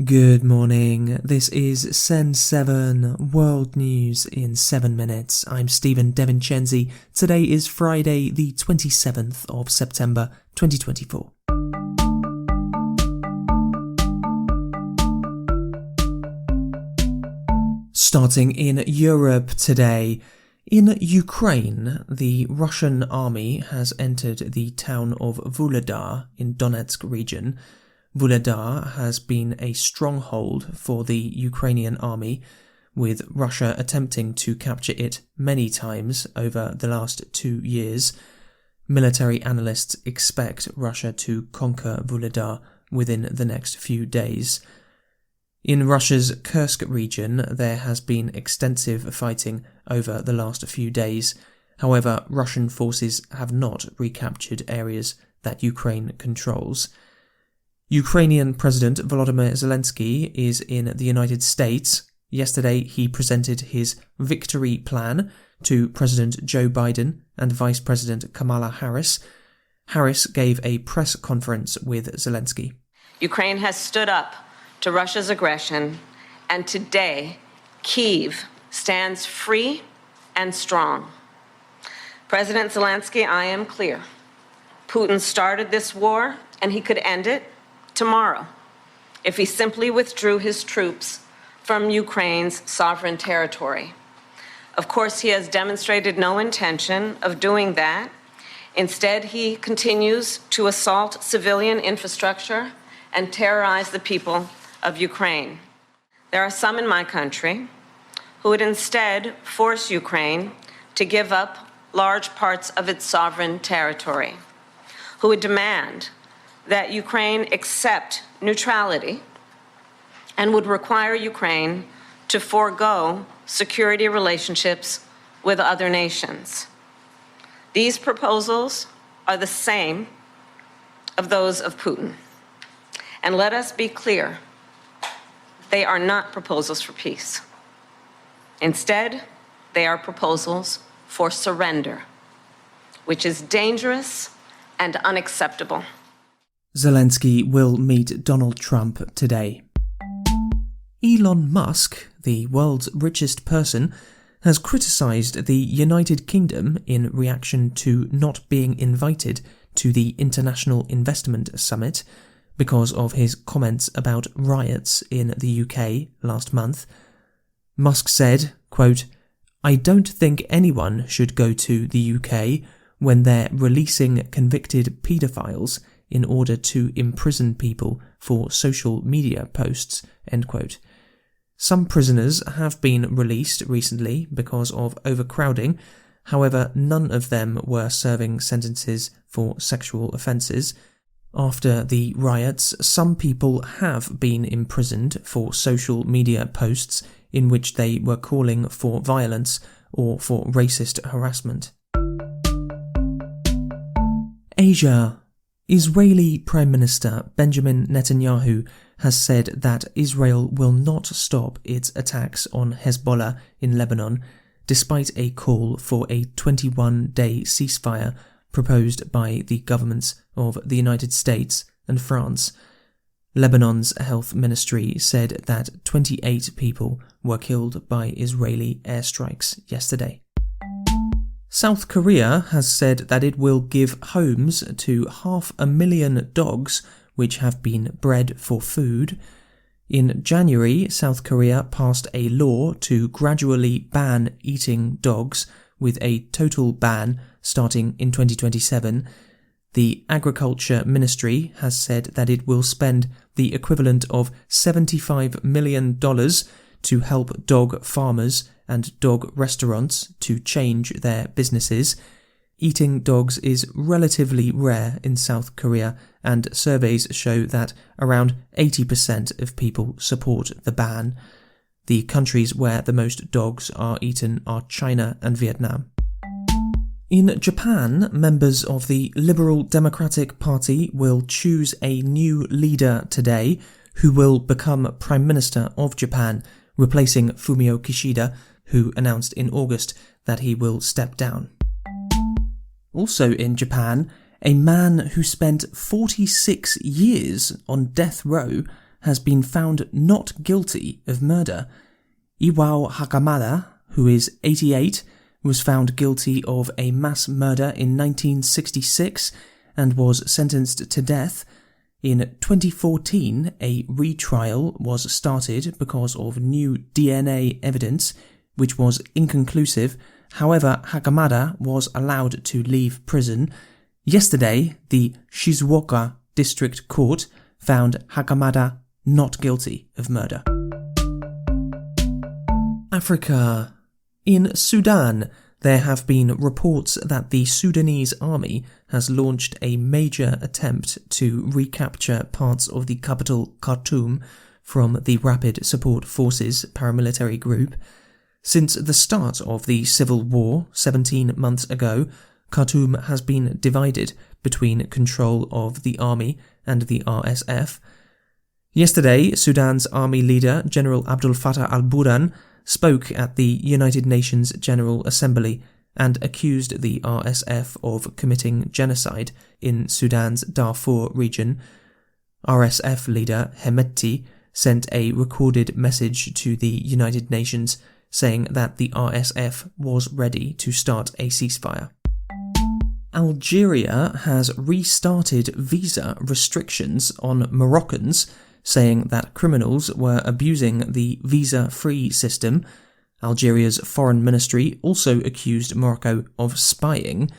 Good morning, this is Send 7 World News in 7 minutes. I'm Stephen Devincenzi. Today is Friday, the 27th of September 2024. Starting in Europe today, in Ukraine, the Russian army has entered the town of Vuhledar in Donetsk region. Vuhledar has been a stronghold for the Ukrainian army, with Russia attempting to capture it many times over the last 2 years. Military analysts expect Russia to conquer Vuhledar within the next few days. In Russia's Kursk region, there has been extensive fighting over the last few days. However, Russian forces have not recaptured areas that Ukraine controls. Ukrainian President Volodymyr Zelensky is in the United States. Yesterday, he presented his victory plan to President Joe Biden and Vice President Kamala Harris. Harris gave a press conference with Zelensky. Ukraine has stood up to Russia's aggression, and today, Kyiv stands free and strong. President Zelensky, I am clear. Putin started this war, and he could end it tomorrow if he simply withdrew his troops from Ukraine's sovereign territory. Of course, he has demonstrated no intention of doing that. Instead, he continues to assault civilian infrastructure and terrorize the people of Ukraine. There are some in my country who would instead force Ukraine to give up large parts of its sovereign territory, who would demand that Ukraine accept neutrality and would require Ukraine to forego security relationships with other nations. These proposals are the same of those of Putin. And let us be clear, they are not proposals for peace. Instead, they are proposals for surrender, which is dangerous and unacceptable. Zelensky will meet Donald Trump today. Elon Musk, the world's richest person, has criticised the United Kingdom in reaction to not being invited to the International Investment Summit because of his comments about riots in the UK last month. Musk said, quote, "I don't think anyone should go to the UK when they're releasing convicted paedophiles in order to imprison people for social media posts," end quote. Some prisoners have been released recently because of overcrowding. However, none of them were serving sentences for sexual offences. After the riots, some people have been imprisoned for social media posts in which they were calling for violence or for racist harassment. Asia. Israeli Prime Minister Benjamin Netanyahu has said that Israel will not stop its attacks on Hezbollah in Lebanon, despite a call for a 21-day ceasefire proposed by the governments of the United States and France. Lebanon's health ministry said that 28 people were killed by Israeli airstrikes yesterday. South Korea has said that it will give homes to 500,000 dogs which have been bred for food. In January, South Korea passed a law to gradually ban eating dogs, with a total ban starting in 2027. The Agriculture Ministry has said that it will spend the equivalent of $75 million to help dog farmers and dog restaurants to change their businesses. Eating dogs is relatively rare in South Korea, and surveys show that around 80% of people support the ban. The countries where the most dogs are eaten are China and Vietnam. In Japan, members of the Liberal Democratic Party will choose a new leader today who will become Prime Minister of Japan, replacing Fumio Kishida, who announced in August that he will step down. Also in Japan, a man who spent 46 years on death row has been found not guilty of murder. Iwao Hakamada, who is 88, was found guilty of a mass murder in 1966 and was sentenced to death. In 2014, a retrial was started because of new DNA evidence, which was inconclusive. However, Hakamada was allowed to leave prison. Yesterday, the Shizuoka District Court found Hakamada not guilty of murder. Africa. In Sudan, there have been reports that the Sudanese army has launched a major attempt to recapture parts of the capital Khartoum from the Rapid Support Forces paramilitary group. Since the start of the civil war 17 months ago, Khartoum has been divided between control of the army and the RSF. Yesterday, Sudan's army leader, General Abdel Fattah al-Burhan, spoke at the United Nations General Assembly and accused the RSF of committing genocide in Sudan's Darfur region. RSF leader Hemeti sent a recorded message to the United Nations saying that the RSF was ready to start a ceasefire. Algeria has restarted visa restrictions on Moroccans, saying that criminals were abusing the visa-free system. Algeria's foreign ministry also accused Morocco of spying.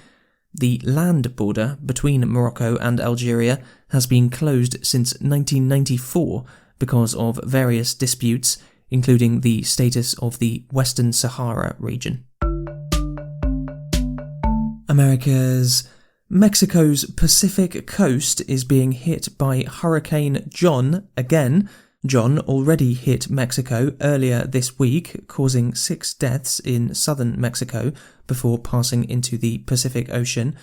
The land border between Morocco and Algeria has been closed since 1994 because of various disputes, including the status of the Western Sahara region. Mexico's Pacific coast is being hit by Hurricane John again. John already hit Mexico earlier this week, causing 6 deaths in southern Mexico before passing into the Pacific Ocean.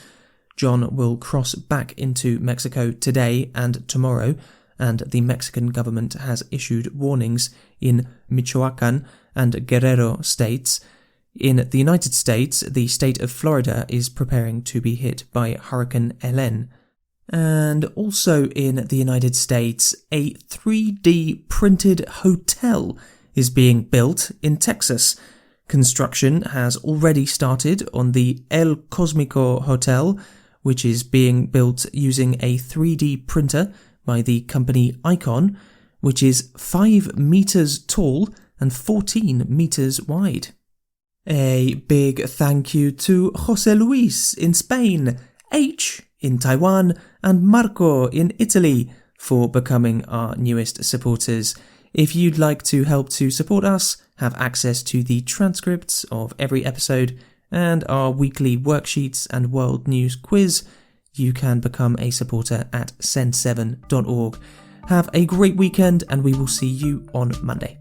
John will cross back into Mexico today and tomorrow, and the Mexican government has issued warnings in Michoacan and Guerrero states. In the United States, the state of Florida is preparing to be hit by Hurricane Helene. And also in the United States, a 3D printed hotel is being built in Texas. Construction has already started on the El Cosmico Hotel, which is being built using a 3D printer by the company Icon, which is 5 meters tall and 14 meters wide. A big thank you to José Luis in Spain, H in Taiwan, and Marco in Italy for becoming our newest supporters. If you'd like to help to support us, have access to the transcripts of every episode, and our weekly worksheets and world news quiz, you can become a supporter at send7.org. Have a great weekend, and we will see you on Monday.